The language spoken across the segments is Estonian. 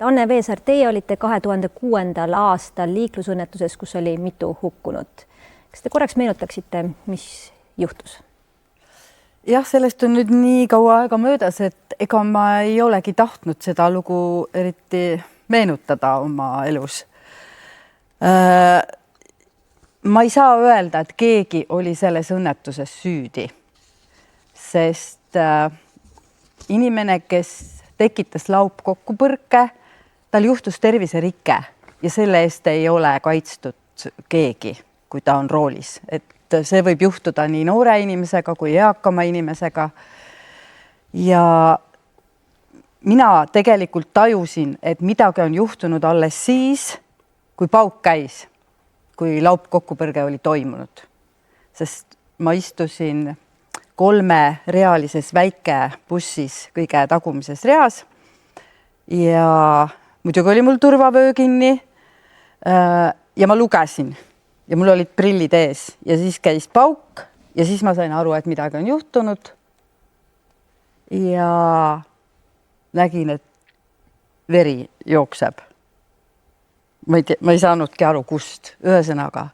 Anne Veesaar, teie olite 2006. aastal liiklusõnnetuses, kus oli mitu hukkunut. Kas te korraks meenutaksite, mis juhtus? Jah, sellest on nüüd nii kaua aega möödas, et ega ma ei olegi tahtnud seda lugu eriti meenutada oma elus. Ma ei saa öelda, et keegi oli selles õnnetuses süüdi, sest inimene, kes tekitas laupkokkupõrke, tal juhtus terviserike ja selle eest ei ole kaitstud keegi, kui ta on roolis. Et see võib juhtuda nii noore inimesega kui eakama inimesega. Ja mina tegelikult tajusin, et midagi on juhtunud alles siis, kui pauk käis, kui laupkokkupõrge oli toimunud. Sest ma istusin 3-realises väike bussis kõige tagumises reas ja muidugi oli mul turvavöö kinni ja ma lugesin ja mul olid prillid ees ja siis käis pauk ja siis ma sain aru, et midagi on juhtunud ja nägin, et veri jookseb. Ma ei saanudki aru, kust. Ühesõnaga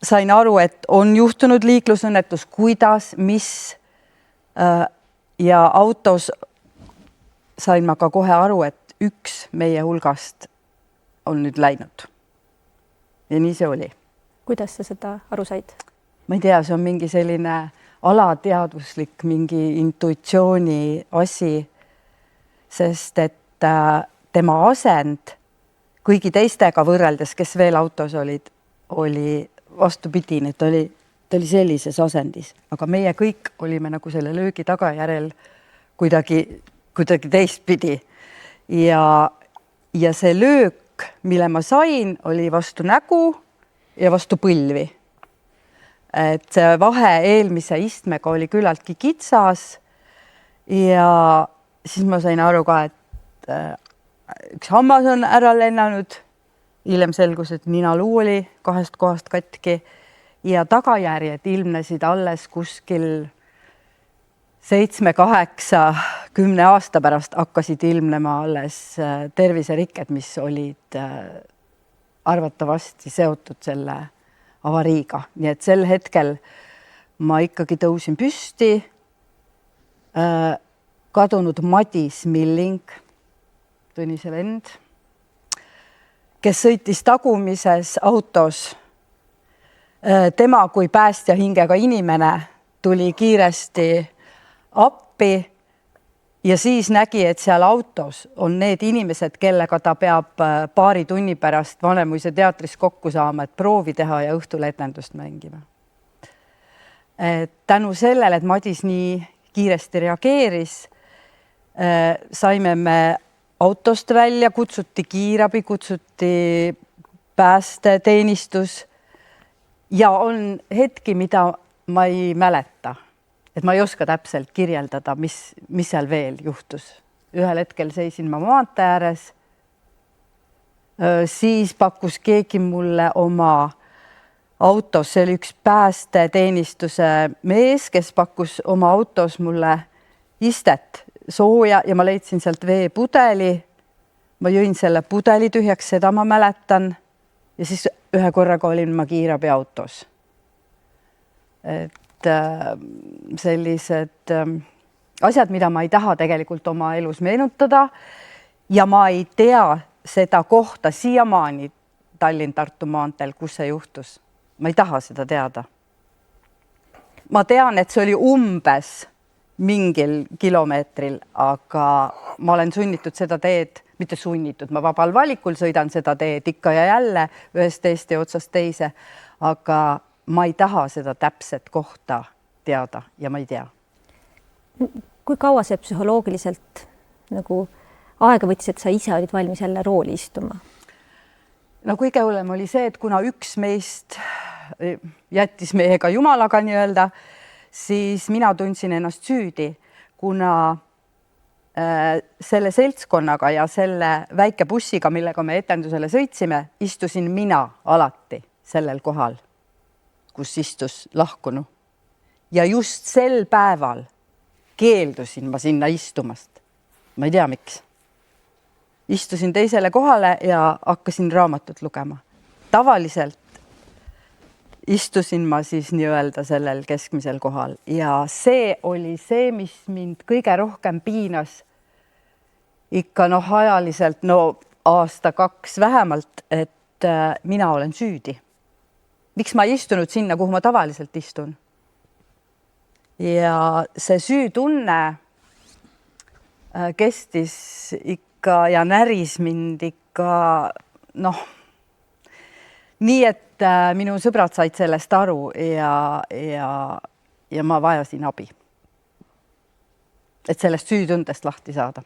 sain aru, et on juhtunud liiklusõnnetus, kuidas, mis ja autos sain ma ka kohe aru, et üks meie hulgast on nüüd läinud. Ja nii see oli. Kuidas sa seda aru said? Ma ei tea, see on mingi selline alateadvuslik, mingi intuitsiooni asi, sest et tema asend kõigi teistega võrreldes, kes veel autos olid, oli vastupidine, ta oli sellises asendis. Aga meie kõik olime nagu selle löögi tagajärel kuidagi teistpidi. Ja see löök, mille ma sain, oli vastu nägu ja vastu põlvi. Et see vahe eelmise istmega oli küllaltki kitsas ja siis ma sain aru ka, et üks hammas on ära lennanud. Hiljem selgus, et ninaluu oli 2 kohast katki ja tagajärjed ilmnesid alles kuskil 7, 8, 10 aasta pärast hakkasid ilmnema alles terviserikked, mis olid arvatavasti seotud selle avariiga. Nii et sel hetkel ma ikkagi tõusin püsti. Kadunud Madis Milling, Tõnise vend, kes sõitis tagumises autos. Tema kui päästja hingega inimene tuli kiiresti appi ja siis nägi, et seal autos on need inimesed, kellega ta peab paari tunni pärast Vanemuise teatris kokku saama, et proovi teha ja õhtul etendust mängima. Tänu sellele, et Madis nii kiiresti reageeris, saime me autost välja, kutsuti kiirabi, kutsuti päästeteenistus ja on hetki, mida ma ei mäleta. Et ma ei oska täpselt kirjeldada, mis seal veel juhtus. Ühel hetkel seisin ma maantee ääres. Siis pakkus keegi mulle oma autos, see oli üks päästeteenistuse mees, kes pakkus oma autos mulle istet sooja ja ma leidsin sealt veepudeli. Ma jõin selle pudeli tühjaks, seda ma mäletan. Ja siis ühe korraga olin ma kiirabi autos. Et sellised asjad, mida ma ei taha tegelikult oma elus meenutada ja ma ei tea seda kohta siiamaani Tallinn-Tartu maanteel, kus see juhtus. Ma ei taha seda teada. Ma tean, et see oli umbes mingil kilomeetril, aga ma olen sunnitud seda teed, mitte sunnitud, ma vabal valikul sõidan seda teed ikka ja jälle ühest teist ja otsast teise, aga ma ei taha seda täpset kohta teada ja ma ei tea. Kui kaua see psühholoogiliselt nagu aega võttis, et sa ise olid valmis jälle rooli istuma? No kõige hullem oli see, et kuna üks meist jättis meiega jumalaga nii-öelda, siis mina tundsin ennast süüdi, kuna selle seltskonnaga ja selle väike bussiga, millega me etendusele sõitsime, istusin mina alati sellel kohal, kus istus lahkunu. Ja just sel päeval keeldusin ma sinna istumast. Ma ei tea, miks. istusin teisele kohale ja hakkasin raamatut lugema. Tavaliselt istusin ma siis nii-öelda sellel keskmisel kohal ja see oli see, mis mind kõige rohkem piinas ikka ajaliselt, aasta-kaks vähemalt, et mina olen süüdi. Miks ma ei istunud sinna, kuhu ma tavaliselt istun? Ja see süütunne kestis ikka ja näris mind ikka nii, et minu sõbrad said sellest aru ja ma vajasin abi. Et sellest süütundest lahti saada.